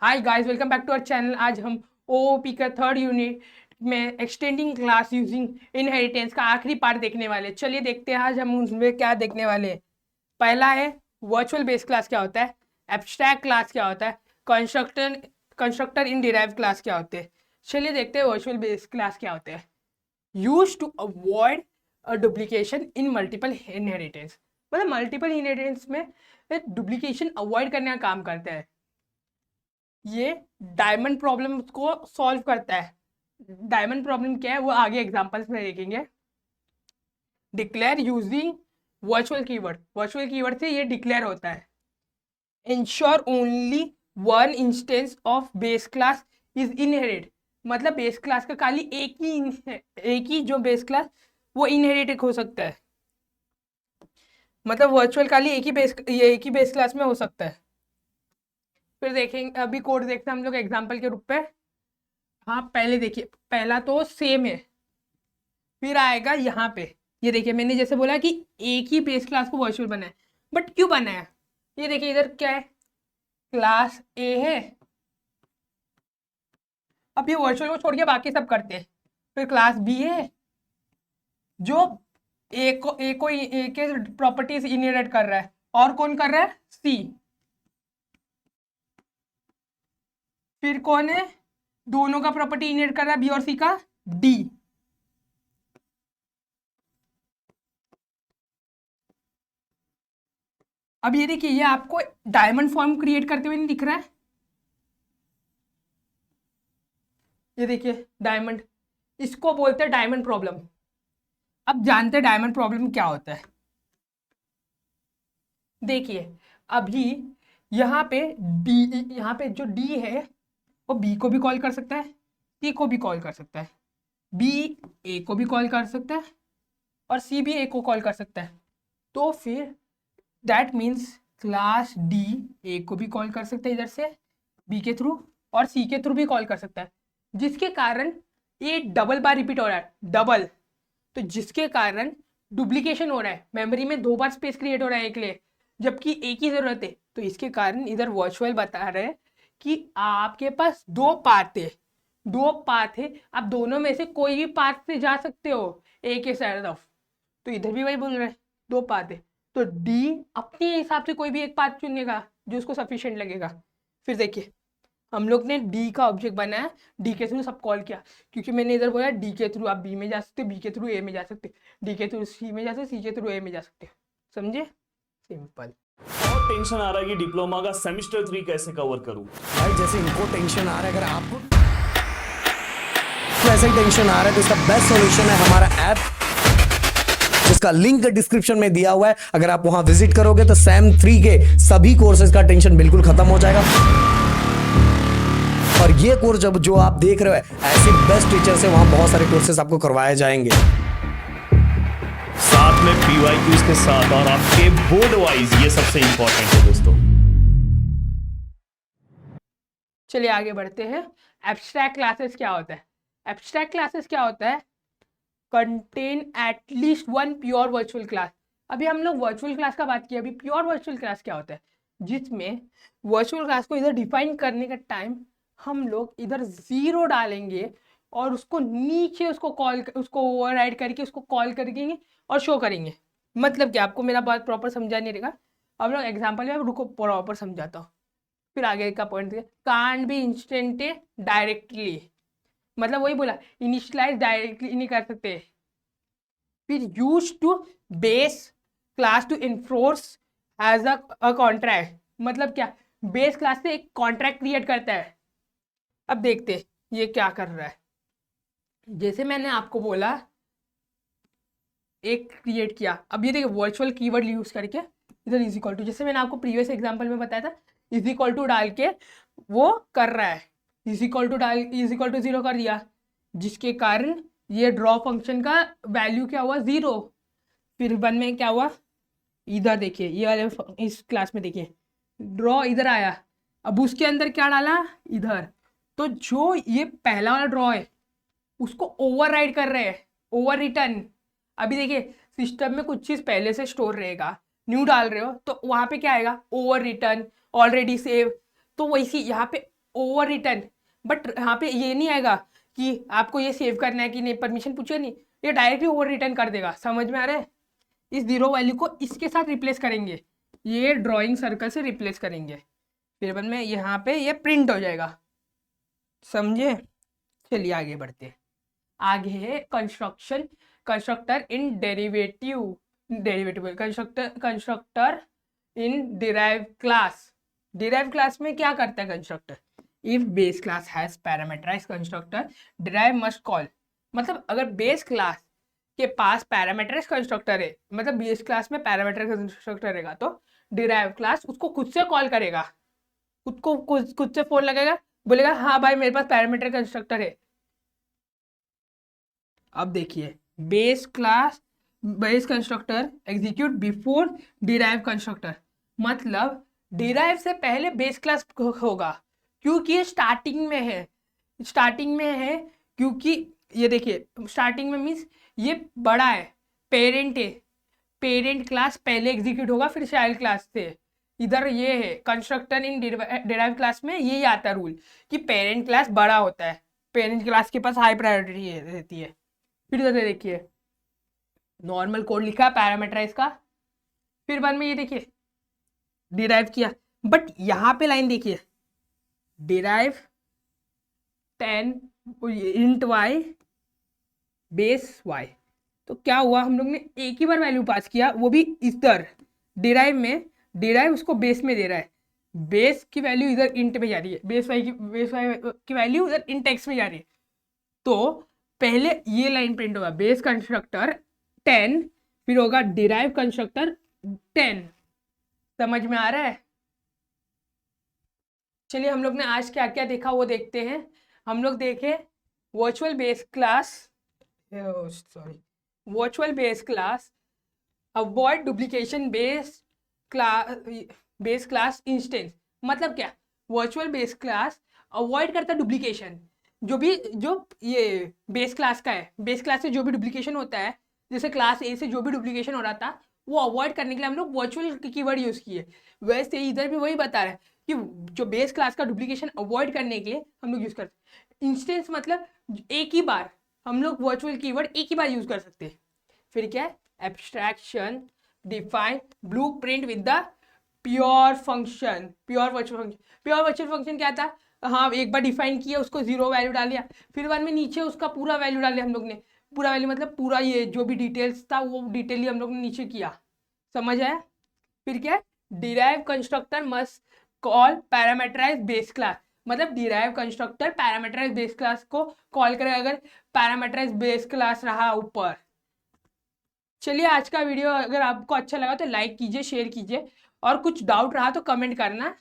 Hi guys, welcome back to our channel. आज हम OOP का थर्ड यूनिट में एक्सटेंडिंग क्लास यूजिंग इनहेरिटेंस का आखिरी पार्ट देखने वाले हैं। चलिए देखते हैं आज हम उसमें क्या देखने वाले हैं। पहला है वर्चुअल बेस क्लास क्या होता है, एब्स्ट्रैक्ट क्लास क्या होता है, कंस्ट्रक्टर इन डिराइव्ड क्लास क्या होते हैं। चलिए देखते हैं वर्चुअल बेस क्लास क्या होते हैं। Use to avoid a duplication in multiple inheritance, मतलब मल्टीपल इनहेरिटेंस में डुप्लीकेशन अवॉइड करने का काम करता है। ये डायमंड प्रॉब्लम को सॉल्व करता है। डायमंड प्रॉब्लम क्या है वो आगे एग्जांपल्स में देखेंगे। डिक्लेयर यूजिंग वर्चुअल कीवर्ड से ये डिक्लेयर होता है। Ensure only one instance of base class is inherit, मतलब बेस क्लास का खाली एक ही जो बेस क्लास वो इनहेरिट हो सकता है। मतलब वर्चुअल खाली एक ही बेस क्लास में हो सकता है। फिर देखेंगे, अभी कोड देखते हैं हम लोग एग्जाम्पल के रूप पे। हाँ, पहले देखिए, पहला तो सेम है, फिर आएगा यहाँ पे। ये देखिए, मैंने जैसे बोला कि एक ही बेस क्लास को वर्चुअल बनाया, बट क्यों बनाया? ये देखिए इधर क्या है, क्लास ए है। अब ये वर्चुअल को छोड़ के बाकी सब करते हैं। फिर क्लास बी है जो ए के प्रॉपर्टीज इनहेरिट कर रहा है, और कौन कर रहा है? सी। फिर कौन है दोनों का प्रॉपर्टी इनहेरिट कर रहा है, बी और सी का? डी। अब ये देखिए, ये आपको डायमंड फॉर्म क्रिएट करते हुए नहीं दिख रहा है? ये देखिए डायमंड, इसको बोलते हैं डायमंड प्रॉब्लम। अब जानते हैं डायमंड प्रॉब्लम क्या होता है। देखिए अभी यहाँ पे यहाँ पे जो डी है वो बी को भी कॉल कर सकता है, सी को भी कॉल कर सकता है, बी ए को भी कॉल कर सकता है, और सी भी ए को कॉल कर सकता है। तो फिर that means class D A को भी कॉल कर सकता है इधर से बी के थ्रू, और सी के थ्रू भी कॉल कर सकता है, जिसके कारण ये डबल बार रिपीट हो रहा है, डबल। तो जिसके कारण डुप्लीकेशन हो रहा है, मेमोरी में दो बार स्पेस क्रिएट हो रहा है एक लिए, जबकि एक ही जरूरत है। तो इसके कारण इधर वर्चुअल बता रहे हैं कि आपके पास दो पाथ है, आप दोनों में से कोई भी पाथ से जा सकते हो एक ही तरफ। तो इधर भी वही बोल रहे हैं, दो पाथ है, तो डी अपने हिसाब से कोई भी एक पाथ चुनेगा जो उसको सफिशिएंट लगेगा। फिर देखिए हम लोग ने डी का ऑब्जेक्ट बनाया, डी के थ्रू सब कॉल किया, क्योंकि मैंने इधर बोला डी के थ्रू आप बी में जा सकते, बी के थ्रू ए में जा सकते, डी के थ्रू सी में जा सकते, सी के थ्रू ए में जा सकते। समझे? सिंपल। बहुत टेंशन आ रहा है कि डिप्लोमा का सेमेस्टर 3 कैसे कवर करूं। भाई जैसे इनको टेंशन आ रहा है, अगर आपको वैसे ही टेंशन आ रहा है, तो इसका बेस्ट सॉल्यूशन है हमारा ऐप, जिसका लिंक डिस्क्रिप्शन में दिया हुआ है। अगर आप वहां विजिट करोगे तो सैम 3 के सभी कोर्सेज का टेंशन बिल्कुल खत्म हो जाएगा। और ये कोर्स जब जो आप देख रहे हो, ऐसे बेस्ट टीचर से वहां बहुत सारे कोर्सेज आपको करवाए जाएंगे, साथ में पीवाईक्यूज के साथ, और आपके बोर्ड वाइज, ये सबसे इंपॉर्टेंट है दोस्तों। चलिए आगे बढ़ते हैं। एब्स्ट्रैक्ट क्लासेस क्या होता है? एब्स्ट्रैक्ट क्लासेस क्या होता है? Contain at least one pure virtual class. अभी हम लोग वर्चुअल क्लास का बात किया, अभी प्योर वर्चुअल क्लास क्या होता है? जिसमें वर्चुअल क्लास को इधर डिफाइन करने का टाइम हम लोग इधर जीरो डालेंगे, और उसको नीचे उसको ओवरराइड करके उसको कॉल करेंगे और शो करेंगे। मतलब क्या, आपको मेरा बात प्रॉपर समझा नहीं रहेगा? अब लोग एग्जाम्पल में रुको प्रॉपर समझाता हूँ, फिर आगे का point. Can't be instant directly, मतलब वही बोला, इनिशियलाइज डायरेक्टली नहीं कर सकते। फिर use to base class to enforce as a contract, मतलब क्या, बेस क्लास से एक कॉन्ट्रैक्ट क्रिएट करता है। अब देखते ये क्या कर रहा है। जैसे मैंने आपको बोला एक क्रिएट किया, अब ये देखिए वर्चुअल कीवर्ड यूज करके इधर इज इक्वल टू, जैसे मैंने आपको प्रीवियस एग्जांपल में बताया था, इज इक्वल टू डाल के वो कर रहा है, इज इक्वल टू 0 कर दिया, जिसके कारण ये ड्रॉ फंक्शन का वैल्यू क्या हुआ? 0। फिर वन में क्या हुआ? इधर देखिए, ये वाले इस क्लास में देखिए ड्रॉ इधर आया, अब उसके अंदर क्या डाला? इधर। तो जो ये पहला वाला ड्रॉ है उसको ओवरराइड कर रहे हैं, ओवर रिटर्न। अभी देखिए सिस्टम में कुछ चीज पहले से स्टोर रहेगा, न्यू डाल रहे हो तो वहां पे क्या आएगा? Over return, already save. तो वैसी यहाँ पे ओवर रिटर्न, बट यहाँ पे ये नहीं आएगा कि आपको ये सेव करना है कि नहीं, परमिशन पूछे नहीं, ये डायरेक्टली ओवर रिटर्न कर देगा। समझ में आ रहा है? इस जीरो वैल्यू को इसके साथ रिप्लेस करेंगे, ये ड्राइंग सर्कल से रिप्लेस करेंगे, फिर बाद में यहाँ पे ये प्रिंट हो जाएगा। समझे? चलिए आगे बढ़ते हैं। आगे है constructor in derivative constructor in derive class में क्या करता है constructor? If base class has parameterised constructor derive must call, मतलब अगर बेस क्लास के पास पैरामीटराइज्ड कंस्ट्रक्टर है, मतलब बेस क्लास में पैरामीटराइज्ड कंस्ट्रक्टर रहेगा तो डिराइव क्लास उसको खुद से कॉल करेगा, खुद से फोन लगेगा, बोलेगा हाँ भाई मेरे पास पैरामीटराइज्ड कंस्ट्रक्टर है। अब देखिए base constructor execute before derive constructor, मतलब डिराइव से पहले बेस क्लास होगा, क्योंकि ये स्टार्टिंग में है क्योंकि ये देखिए स्टार्टिंग में मीन्स ये बड़ा है, पेरेंट है, पेरेंट क्लास पहले एग्जीक्यूट होगा फिर चाइल्ड क्लास से। इधर ये है कंस्ट्रक्टर इन डिराइव क्लास में यही आता है रूल कि पेरेंट क्लास बड़ा होता है, पेरेंट क्लास के पास हाई प्रायोरिटी रहती है। फिर इधर देखिए नॉर्मल कोड लिखा है पैरामीटराइज का, फिर बाद में ये देखिए डिराइव किया, बट यहाँ पे लाइन देखिए derive 10 int y base y, तो क्या हुआ, हम लोग ने एक ही बार वैल्यू पास किया, वो भी इधर डिराइव में, डिराइव उसको बेस में दे रहा है, बेस की वैल्यू इधर इंट में जा रही है, बेस y की वैल्यू इधर इंट x में जा रही है। तो पहले ये लाइन प्रिंट होगा बेस कंस्ट्रक्टर 10, फिर होगा डिराइव कंस्ट्रक्टर 10। समझ में आ रहा है? चलिए हम लोग ने आज क्या क्या देखा वो देखते हैं। हम लोग देखे virtual base class avoid duplication base class instance, मतलब क्या, वर्चुअल बेस क्लास अवॉइड करता है डुप्लीकेशन, जो ये बेस क्लास का है, बेस क्लास से जो भी डुप्लीकेशन होता है, जैसे क्लास ए से जो भी डुप्लीकेशन हो रहा था वो अवॉइड करने के लिए हम लोग वर्चुअल कीवर्ड यूज किए। वैसे इधर भी वही बता रहा है कि जो बेस क्लास का डुप्लीकेशन अवॉइड करने के लिए हम लोग यूज करते हैं इंस्टेंस, मतलब एक ही बार हम लोग वर्चुअल कीवर्ड एक ही बार यूज कर सकते हैं। फिर क्या है, abstraction define blueprint with the pure virtual function क्या था, हाँ एक बार डिफाइन किया उसको जीरो वैल्यू डाल दिया, फिर बाद में नीचे उसका पूरा वैल्यू डाल दिया हम लोग ने, पूरा वैल्यू मतलब पूरा ये जो भी डिटेल्स था वो डिटेल ही हम लोग ने नीचे किया। समझ आया? फिर क्या है, derive constructor must call parameterize base class, मतलब derive constructor parameterize base class को कॉल करेगा अगर पैरामीटराइज बेस क्लास रहा ऊपर। चलिए आज का वीडियो अगर आपको अच्छा लगा तो लाइक कीजिए, शेयर कीजिए, और कुछ डाउट रहा तो कमेंट करना।